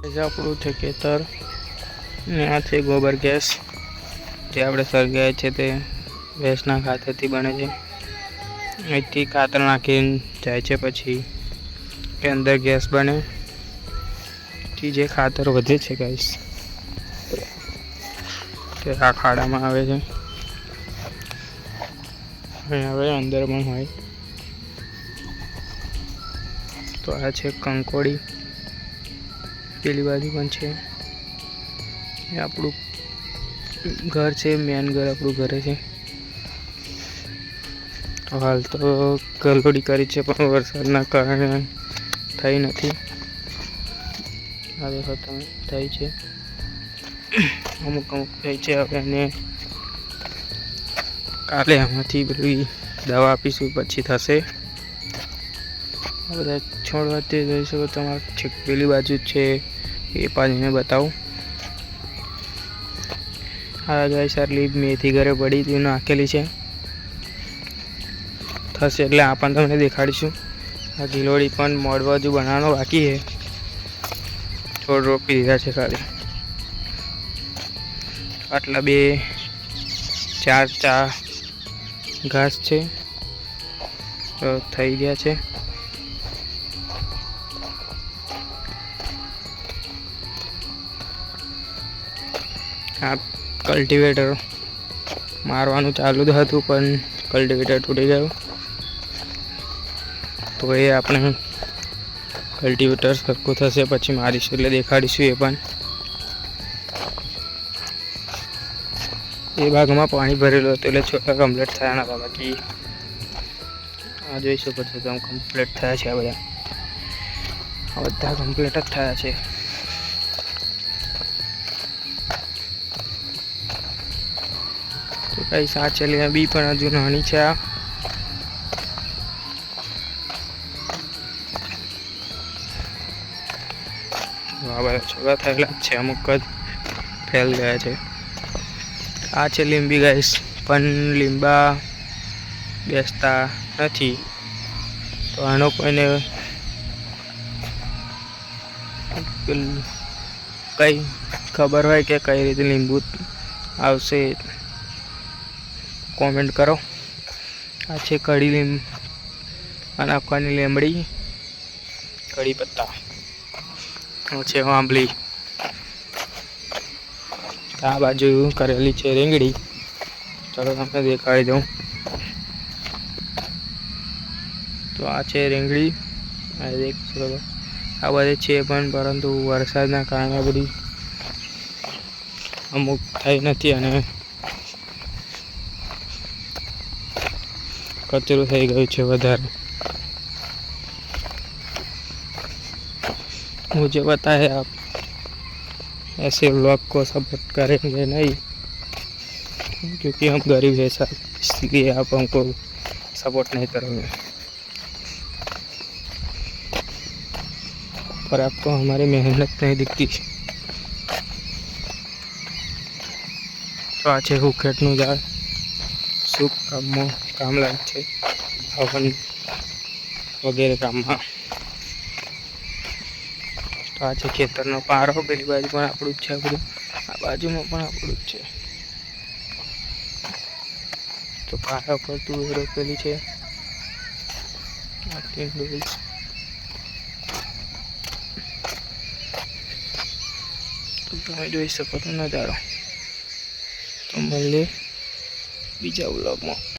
આપણું છે ખેતર ને આ છે ગોબર ગેસ જે આપણે સળગાવીએ છીએ તે ભેંસના ખાતરથી બને છે। અહીંથી ખાતર નાખીને જાય છે, પછી કે અંદર ગેસ બને થી જે ખાતર વધે છે ગાઈસ તે આ ખાડામાં આવે છે। હવે અંદર પણ હોય તો આ છે કંકોડી, પેલી બાજુ પણ છે। એ આપણું ઘર છે, મેન ઘર આપણું ઘરે છે। હાલ તો ગલોડી કરી છે પણ વરસાદના કારણે થઈ નથી। આ દેખો તમે થઈ છે, અમુક થઈ છે। હવે એને કાલે આમાંથી પેલી દવા આપીશું પછી થશે। આ બધા છોડવા તે જોઈ શકો તમારે છેક પેલી બાજુ છે એ પાણીને બતાવું। આ ગાઈસ આટલી મેથી ઘરે પડી હતી નાખેલી છે, થશે એટલે આ પણ તમને દેખાડીશું। આ ગિલોડી પણ મોડવા હજુ બનાવવાનો બાકી છે, છોડ રોપી દીધા છે ખાલી। આટલા 2-4 ઘાસ છે તો થઈ ગયા છે। આ કલ્ટિવેટર મારવાનું ચાલુ હતું પણ કલ્ટિવેટર તૂટી ગયું, તો એ આપણે કલ્ટિવેટર સરખું થશે પછી મારીશું એટલે દેખાડીશું। એ પણ એ ભાગમાં પાણી ભરેલું હતું એટલે છોટા કમ્પ્લીટ થયા નતા, બાકી આ જોઈ શકો છો તમે કમ્પ્લીટ થયા છે। આ બધા કમ્પ્લીટ જ થયા છે। તો કઈ સાચેલી બી પણ હજુ નાની છે। આ બધા છોકરા થયેલા છે, અમુક જ ફેલ ગયા છે। આ છે લીંબી ગાઈસ, પણ લીંબા બેસતા નથી, તો આનો કોઈને કઈ ખબર હોય કે કઈ રીતે લીંબુ આવશે કોમેન્ટ કરો। આ છે કઢી નાખવાની લીમડી, કઢી પત્તા છે, આંબલી। આ બાજુ કરેલી છે રીંગણી, ચાલો તમને દેખાડી દઉં। તો આ છે રીંગણી, આ બધી છે પણ પરંતુ વરસાદના કારણે બધી અમુક થઈ નથી અને કચરું થઈ ગયું છે વધારે। मुझे पता है आप ऐसे व्लॉग को सपोर्ट करेंगे नहीं, क्योंकि हम गरीब हैं सर, इसलिए आप हमको सपोर्ट नहीं करोगे, पर आपको हमारी मेहनत नहीं दिखती। तो आज हुखेटનું ઝાડ શુભ કામમાં કામ લાગે છે, હવન વગેરે કામમાં। તો આ છે ખેતરનો પારો, પેલી બાજુ પણ આપણું જ છે બધું, આ બાજુમાં પણ આપણું જ છે। તો પારા પર તુવેર રોપેલી છે, તો તમે જોઈ શકો છો નજારો। તો મળીએ બીજા વ્લોગમાં।